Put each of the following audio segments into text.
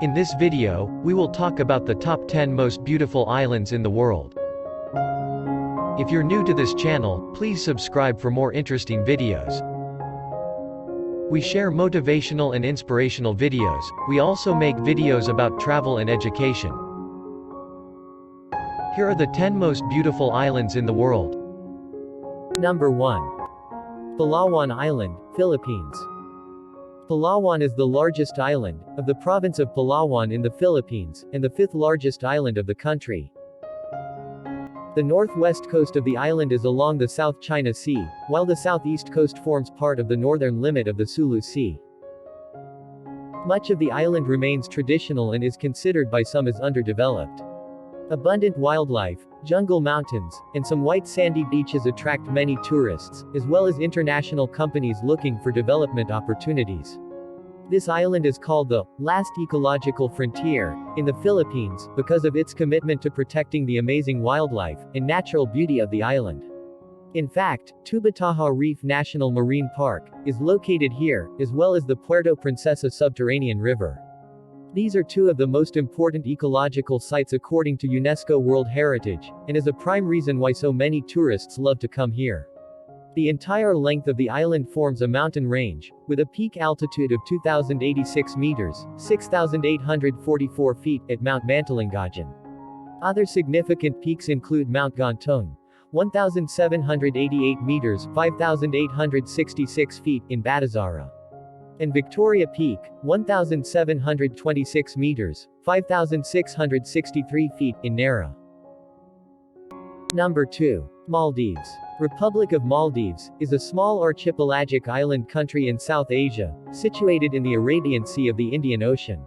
In this video, we will talk about the top 10 most beautiful islands in the world. If you're new to this channel, please subscribe for more interesting videos. We share motivational and inspirational videos. We also make videos about travel and education. Here are the 10 most beautiful islands in the world. Number 1. Palawan Island, Philippines. Palawan is the largest island of the province of Palawan in the Philippines, and the fifth largest island of the country. The northwest coast of the island is along the South China Sea, while the southeast coast forms part of the northern limit of the Sulu Sea. Much of the island remains traditional and is considered by some as underdeveloped. Abundant wildlife, jungle mountains, and some white sandy beaches attract many tourists, as well as international companies looking for development opportunities. This island is called the last ecological frontier in the Philippines because of its commitment to protecting the amazing wildlife and natural beauty of the island. In fact, Tubataha Reef National Marine Park is located here, as well as the Puerto Princesa Subterranean River. These are two of the most important ecological sites according to UNESCO World Heritage, and is a prime reason why so many tourists love to come here. The entire length of the island forms a mountain range, with a peak altitude of 2,086 meters, 6,844 feet, at Mount Mantalingajan. Other significant peaks include Mount Gontung, 1,788 meters, 5,866 feet, in Batizara. And Victoria Peak, 1,726 meters, 5,663 feet, in Nara. Number 2. Maldives. Republic of Maldives is a small archipelagic island country in South Asia, situated in the Arabian Sea of the Indian Ocean.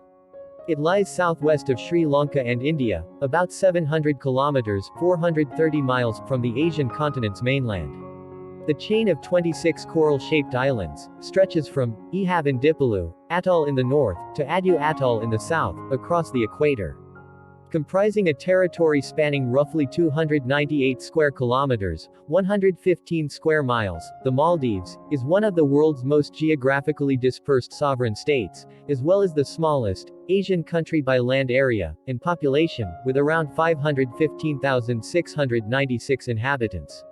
It lies southwest of Sri Lanka and India, about 700 kilometers, 430 miles, from the Asian continent's mainland. The chain of 26 coral-shaped islands stretches from Ihab Dipalu Atoll in the north to Adu Atoll in the south, across the equator. Comprising a territory spanning roughly 298 square kilometers, 115 square miles, the Maldives is one of the world's most geographically dispersed sovereign states, as well as the smallest Asian country by land area and population, with around 515,696 inhabitants.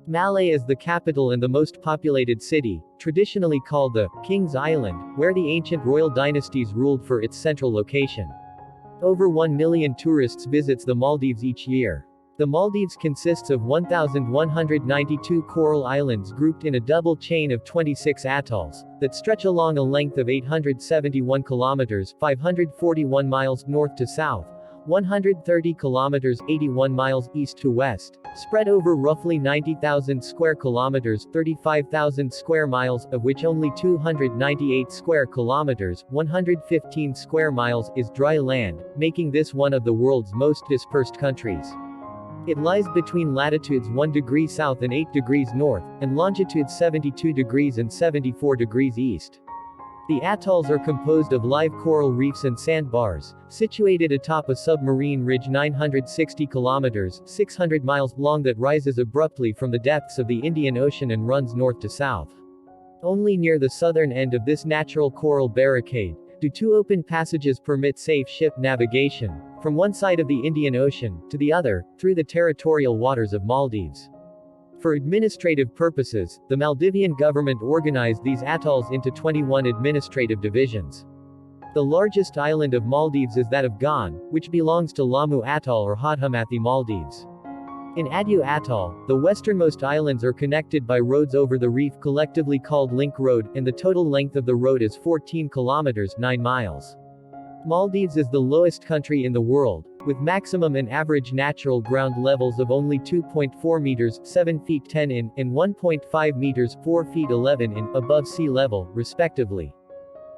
Malé is the capital and the most populated city, traditionally called the King's Island, where the ancient royal dynasties ruled for its central location. Over 1 million tourists visits the Maldives each year. The Maldives consists of 1,192 coral islands grouped in a double chain of 26 atolls that stretch along a length of 871 kilometers, 541 miles, north to south, 130 kilometers, 81 miles, east to west, spread over roughly 90,000 square kilometers, 35,000 square miles, of which only 298 square kilometers, 115 square miles, is dry land, making this one of the world's most dispersed countries. It lies between latitudes 1 degree south and 8 degrees north, and longitudes 72 degrees and 74 degrees east. The atolls are composed of live coral reefs and sandbars, situated atop a submarine ridge 960 kilometers, 600 miles, long that rises abruptly from the depths of the Indian Ocean and runs north to south. Only near the southern end of this natural coral barricade do two open passages permit safe ship navigation, from one side of the Indian Ocean to the other, through the territorial waters of Maldives. For administrative purposes, the Maldivian government organized these atolls into 21 administrative divisions. The largest island of Maldives is that of Gan, which belongs to Lamu Atoll or Hadhamathi Maldives. In Adu Atoll, the westernmost islands are connected by roads over the reef collectively called Link Road, and the total length of the road is 14 kilometers, 9 miles. Maldives is the lowest country in the world, with maximum and average natural ground levels of only 2.4 meters, 7 feet 10 in, and 1.5 meters, 4 feet 11 in, above sea level, respectively.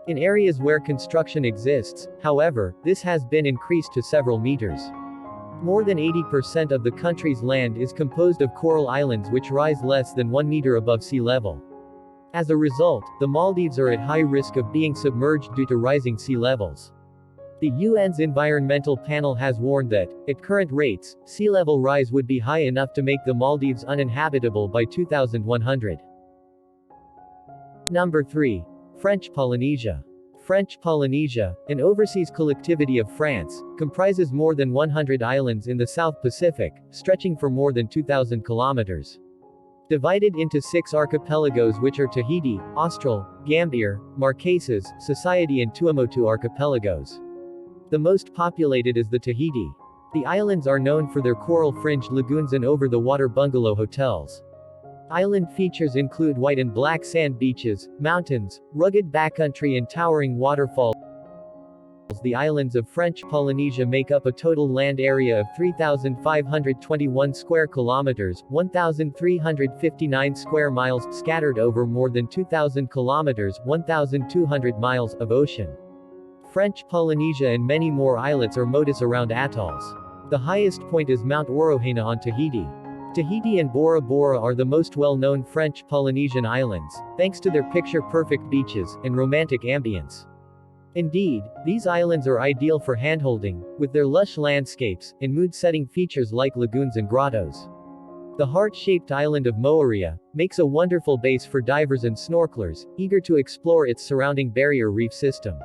In areas where construction exists, however, this has been increased to several meters. More than 80% of the country's land is composed of coral islands which rise less than 1 meter above sea level. As a result, the Maldives are at high risk of being submerged due to rising sea levels. The UN's Environmental Panel has warned that, at current rates, sea level rise would be high enough to make the Maldives uninhabitable by 2100. Number 3. French Polynesia. French Polynesia, an overseas collectivity of France, comprises more than 100 islands in the South Pacific, stretching for more than 2,000 kilometers. Divided into 6 archipelagos which are Tahiti, Austral, Gambier, Marquesas, Society and Tuamotu archipelagos. The most populated is the Tahiti. The islands are known for their coral-fringed lagoons and over-the-water bungalow hotels. Island features include white and black sand beaches, mountains, rugged backcountry and towering waterfalls. The islands of French Polynesia make up a total land area of 3,521 square kilometers, 1,359 square miles, scattered over more than 2,000 kilometers, 1,200 miles, of ocean. French Polynesia and many more islets are motus around atolls. The highest point is Mount Orohena on Tahiti. Tahiti and Bora Bora are the most well-known French Polynesian islands, thanks to their picture-perfect beaches and romantic ambience. Indeed, these islands are ideal for handholding, with their lush landscapes, and mood-setting features like lagoons and grottos. The heart-shaped island of Moorea makes a wonderful base for divers and snorkelers, eager to explore its surrounding barrier reef system.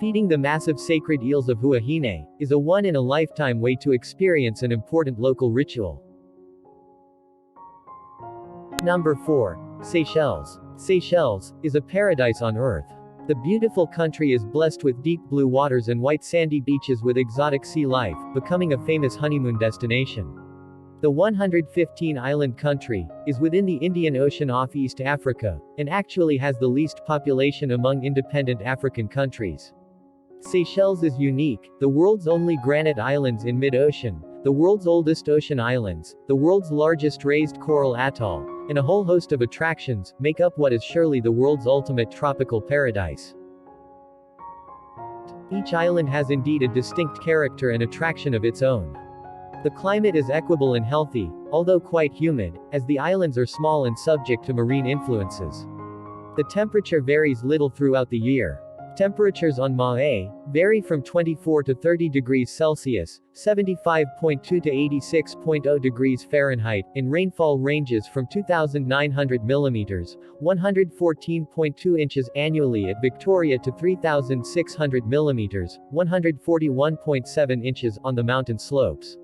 Feeding the massive sacred eels of Huahine is a one-in-a-lifetime way to experience an important local ritual. Number 4. Seychelles. Seychelles is a paradise on earth. The beautiful country is blessed with deep blue waters and white sandy beaches with exotic sea life, becoming a famous honeymoon destination. The 115-island country is within the Indian Ocean off East Africa, and actually has the least population among independent African countries. Seychelles is unique, the world's only granite islands in mid-ocean, the world's oldest ocean islands, the world's largest raised coral atoll, and a whole host of attractions, make up what is surely the world's ultimate tropical paradise. Each island has indeed a distinct character and attraction of its own. The climate is equable and healthy, although quite humid, as the islands are small and subject to marine influences. The temperature varies little throughout the year. Temperatures on Mahé vary from 24 to 30 degrees Celsius, 75.2 to 86.0 degrees Fahrenheit, and rainfall ranges from 2,900 mm, 114.2 inches annually at Victoria to 3,600 mm, 141.7 inches on the mountain slopes.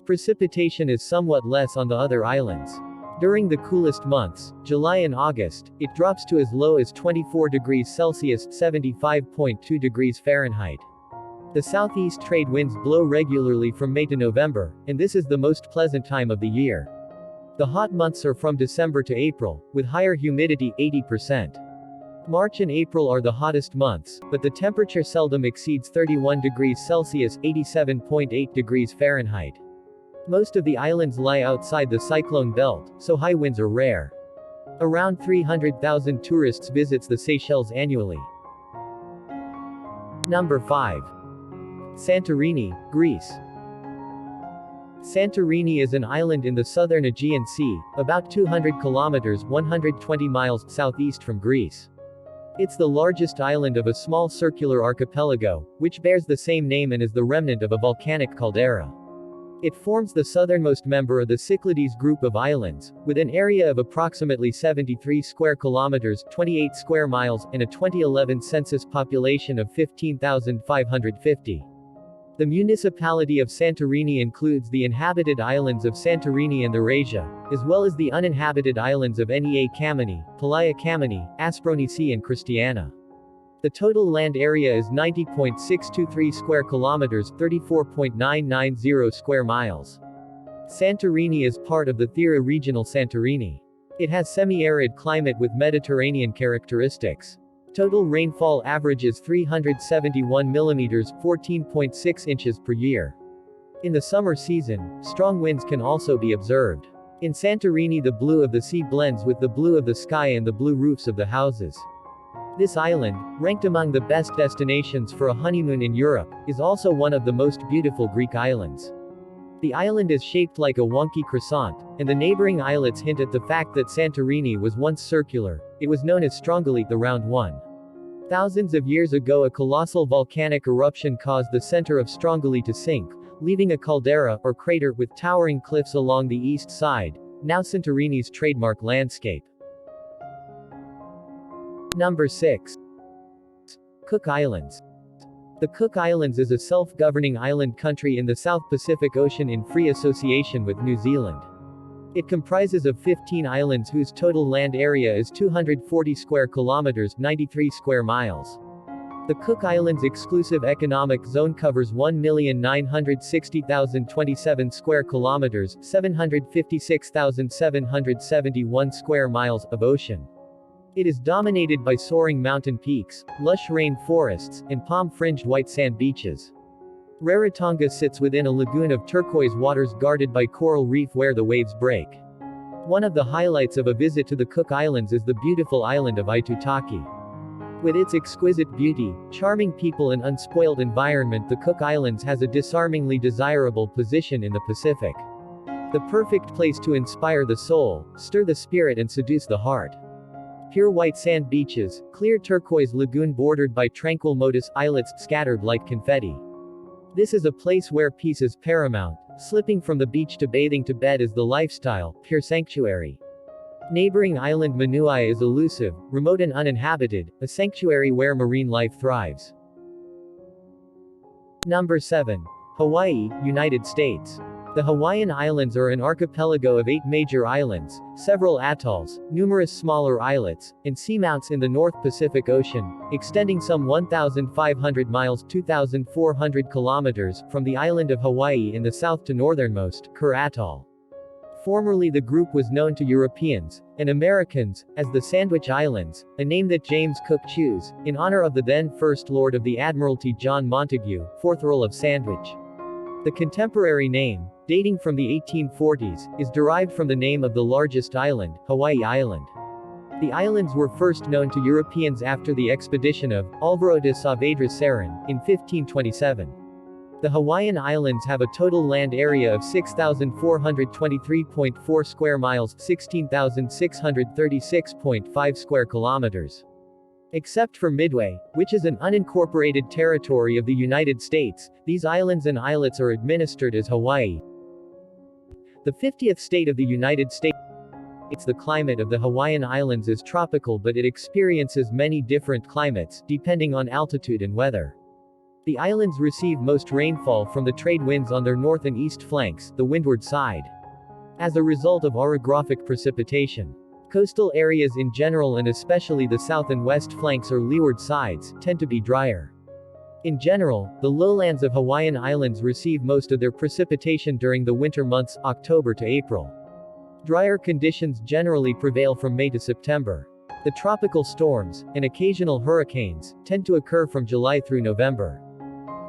Precipitation is somewhat less on the other islands. During the coolest months, July and August, it drops to as low as 24 degrees Celsius, 75.2 degrees Fahrenheit. The southeast trade winds blow regularly from May to November, and this is the most pleasant time of the year. The hot months are from December to April, with higher humidity, 80%. March and April are the hottest months, but the temperature seldom exceeds 31 degrees Celsius, 87.8 degrees Fahrenheit. Most of the islands lie outside the cyclone belt, so high winds are rare. Around 300,000 tourists visits the Seychelles annually. Number 5. Santorini, Greece. Santorini is an island in the southern Aegean Sea, about 200 kilometers 120 miles southeast from Greece. It's the largest island of a small circular archipelago, which bears the same name and is the remnant of a volcanic caldera. It forms the southernmost member of the Cyclades group of islands, with an area of approximately 73 square kilometers, 28 square miles, and a 2011 census population of 15,550. The municipality of Santorini includes the inhabited islands of Santorini and Eurasia, as well as the uninhabited islands of Nea Kameni, Palaya Kameni, Aspronici and Christiana. The total land area is 90.623 square kilometers, 34.990 square miles. Santorini is part of the Thera regional Santorini. It has semi-arid climate with Mediterranean characteristics. Total rainfall averages 371 mm, 14.6 inches per year. In the summer season, strong winds can also be observed. In Santorini, the blue of the sea blends with the blue of the sky and the blue roofs of the houses. This island, ranked among the best destinations for a honeymoon in Europe, is also one of the most beautiful Greek islands. The island is shaped like a wonky croissant, and the neighboring islets hint at the fact that Santorini was once circular. It was known as Strongoli, the round one. Thousands of years ago, a colossal volcanic eruption caused the center of Strongoli to sink, leaving a caldera, or crater, with towering cliffs along the east side, now Santorini's trademark landscape. Number 6. Cook Islands. The Cook Islands is a self-governing island country in the South Pacific Ocean in free association with New Zealand. It comprises of 15 islands whose total land area is 240 square kilometers, 93 square miles. The Cook Islands Exclusive Economic Zone covers 1,960,027 square kilometers, 756,771 square miles of ocean. It is dominated by soaring mountain peaks, lush rain forests, and palm-fringed white sand beaches. Rarotonga sits within a lagoon of turquoise waters guarded by coral reef where the waves break. One of the highlights of a visit to the Cook Islands is the beautiful island of Aitutaki. With its exquisite beauty, charming people and unspoiled environment, the Cook Islands has a disarmingly desirable position in the Pacific. The perfect place to inspire the soul, stir the spirit and seduce the heart. Pure white sand beaches, clear turquoise lagoon bordered by tranquil motus islets scattered like confetti. This is a place where peace is paramount. Slipping from the beach to bathing to bed is the lifestyle, pure sanctuary. Neighboring island Manuai is elusive, remote and uninhabited, a sanctuary where marine life thrives. Number 7. Hawaii, United States. The Hawaiian Islands are an archipelago of 8 major islands, several atolls, numerous smaller islets, and seamounts in the North Pacific Ocean, extending some 1,500 miles 2,400 kilometers from the island of Hawaii in the south to northernmost, Kerr Atoll. Formerly the group was known to Europeans and Americans as the Sandwich Islands, a name that James Cook chose, in honor of the then First Lord of the Admiralty John Montagu, 4th Earl of Sandwich. The contemporary name, dating from the 1840s, is derived from the name of the largest island, Hawaii Island. The islands were first known to Europeans after the expedition of Alvaro de Saavedra Serran, in 1527. The Hawaiian Islands have a total land area of 6,423.4 square miles, 16,636.5 square kilometers. Except for Midway, which is an unincorporated territory of the United States, these islands and islets are administered as Hawaii. The 50th state of the United States. The climate of the Hawaiian Islands is tropical, but it experiences many different climates, depending on altitude and weather. The islands receive most rainfall from the trade winds on their north and east flanks, the windward side. As a result of orographic precipitation, coastal areas in general and especially the south and west flanks or leeward sides, tend to be drier. In general, the lowlands of Hawaiian Islands receive most of their precipitation during the winter months, October to April. Drier conditions generally prevail from May to September. The tropical storms, and occasional hurricanes, tend to occur from July through November.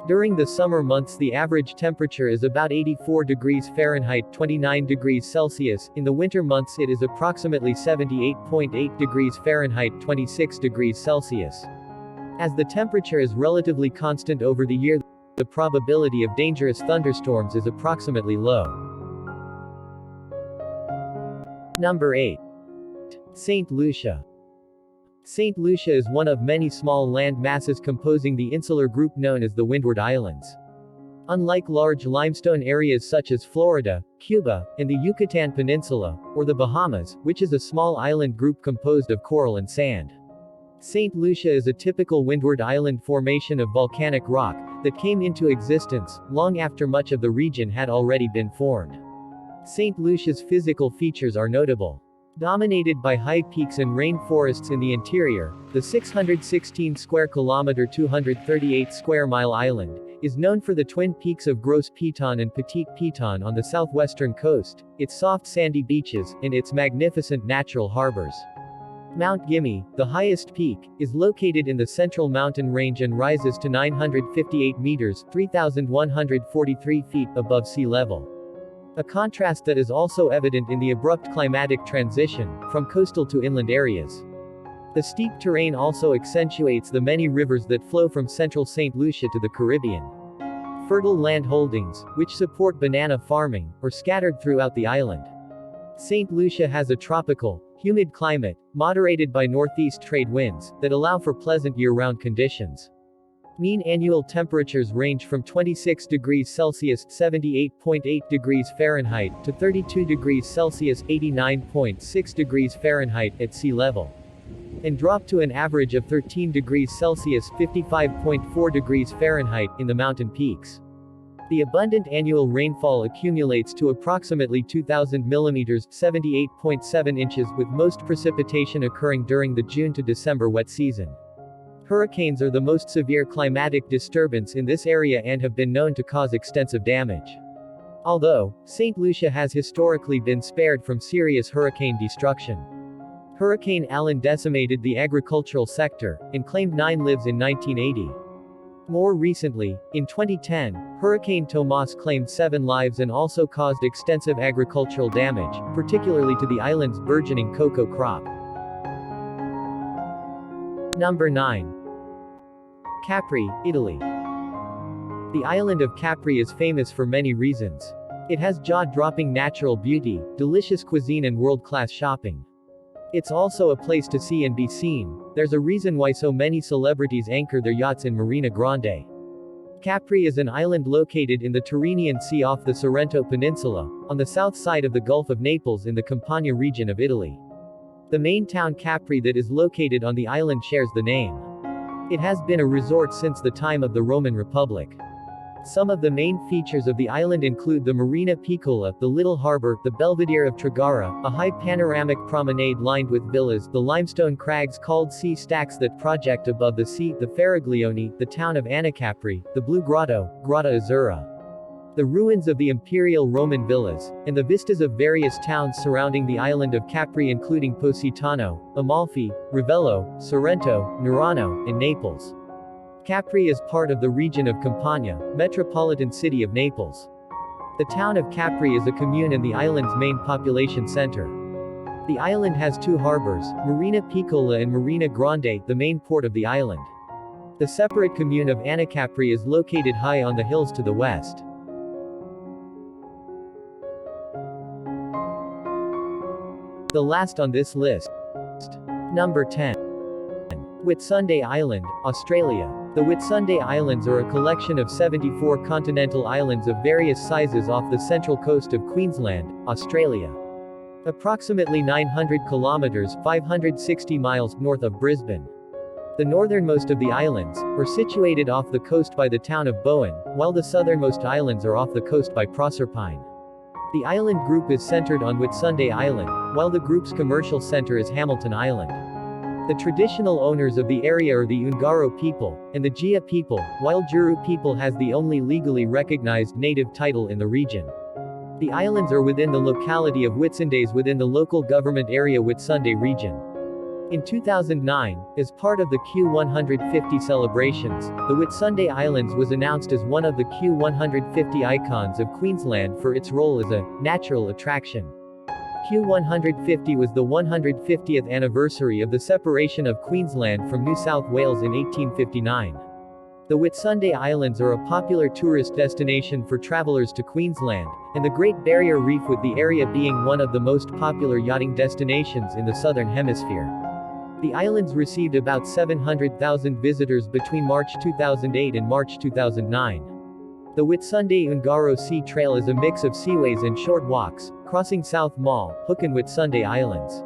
During the summer months the average temperature is about 84 degrees Fahrenheit 29 degrees Celsius, in the winter months it is approximately 78.8 degrees Fahrenheit 26 degrees Celsius. As the temperature is relatively constant over the year, the probability of dangerous thunderstorms is approximately low. Number 8. St. Lucia. St. Lucia is one of many small land masses composing the insular group known as the Windward Islands. Unlike large limestone areas such as Florida, Cuba, and the Yucatan Peninsula, or the Bahamas, which is a small island group composed of coral and sand. St. Lucia is a typical windward island formation of volcanic rock that came into existence long after much of the region had already been formed. St. Lucia's physical features are notable. Dominated by high peaks and rainforests in the interior, the 616 square kilometer 238 square mile island is known for the twin peaks of Gros Piton and Petit Piton on the southwestern coast, its soft sandy beaches, and its magnificent natural harbors. Mount Gimi, the highest peak, is located in the central mountain range and rises to 958 meters, 3,143 feet, above sea level. A contrast that is also evident in the abrupt climatic transition from coastal to inland areas. The steep terrain also accentuates the many rivers that flow from central St. Lucia to the Caribbean. Fertile land holdings, which support banana farming, are scattered throughout the island. St. Lucia has a tropical, humid climate, moderated by northeast trade winds, that allow for pleasant year-round conditions. Mean annual temperatures range from 26 degrees Celsius (78.8 degrees Fahrenheit) to 32 degrees Celsius (89.6 degrees Fahrenheit) at sea level. and drop to an average of 13 degrees Celsius (55.4 degrees Fahrenheit) in the mountain peaks. The abundant annual rainfall accumulates to approximately 2,000 millimeters (78.7 inches), with most precipitation occurring during the June to December wet season. Hurricanes are the most severe climatic disturbance in this area and have been known to cause extensive damage. Although St. Lucia has historically been spared from serious hurricane destruction. Hurricane Allen decimated the agricultural sector, and claimed 9 lives in 1980. More recently, in 2010, Hurricane Tomas claimed 7 lives and also caused extensive agricultural damage, particularly to the island's burgeoning cocoa crop. Number 9. Capri, Italy. The island of Capri is famous for many reasons. It has jaw-dropping natural beauty, delicious cuisine and world-class shopping. It's also a place to see and be seen. There's a reason why so many celebrities anchor their yachts in Marina Grande. Capri is an island located in the Tyrrhenian Sea off the Sorrento Peninsula, on the south side of the Gulf of Naples in the Campania region of Italy. The main town Capri that is located on the island shares the name. It has been a resort since the time of the Roman Republic. Some of the main features of the island include the Marina Piccola, the Little Harbor, the Belvedere of Tragara, a high panoramic promenade lined with villas, the limestone crags called sea stacks that project above the sea, the Faraglioni, the town of Anacapri, the Blue Grotto, Grotta Azzurra, the ruins of the imperial Roman villas, and the vistas of various towns surrounding the island of Capri including Positano, Amalfi, Ravello, Sorrento, Murano, and Naples. Capri is part of the region of Campania, metropolitan city of Naples. The town of Capri is a commune and the island's main population center. The island has 2 harbors, Marina Piccola and Marina Grande, the main port of the island. The separate commune of Anacapri is located high on the hills to the west. The last on this list. Number 10. Whitsunday Island, Australia. The Whitsunday Islands are a collection of 74 continental islands of various sizes off the central coast of Queensland, Australia. Approximately 900 kilometers (560 miles) north of Brisbane. The northernmost of the islands are situated off the coast by the town of Bowen, while the southernmost islands are off the coast by Proserpine. The island group is centered on Whitsunday Island, while the group's commercial center is Hamilton Island. The traditional owners of the area are the Ungaro people, and the Jia people, while Juru people has the only legally recognized native title in the region. The islands are within the locality of Whitsundays within the local government area Whitsunday region. In 2009, as part of the Q150 celebrations, the Whitsunday Islands was announced as one of the Q150 icons of Queensland for its role as a natural attraction. Q150 was the 150th anniversary of the separation of Queensland from New South Wales in 1859. The Whitsunday Islands are a popular tourist destination for travelers to Queensland, and the Great Barrier Reef, with the area being one of the most popular yachting destinations in the Southern Hemisphere. The islands received about 700,000 visitors between March 2008 and March 2009. The Whitsunday Ungaro Sea Trail is a mix of seaways and short walks, crossing South Mall, Hook and Whitsunday Islands.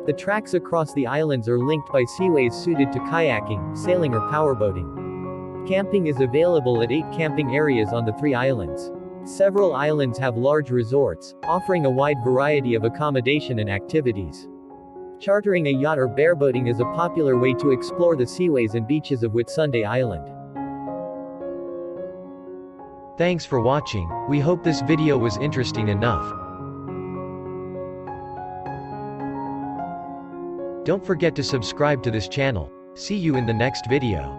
The tracks across the islands are linked by seaways suited to kayaking, sailing or powerboating. Camping is available at 8 camping areas on the 3 islands. Several islands have large resorts, offering a wide variety of accommodation and activities. Chartering a yacht or bareboating is a popular way to explore the seaways and beaches of Whitsunday Island. Thanks for watching. We hope this video was interesting enough. Don't forget to subscribe to this channel. See you in the next video.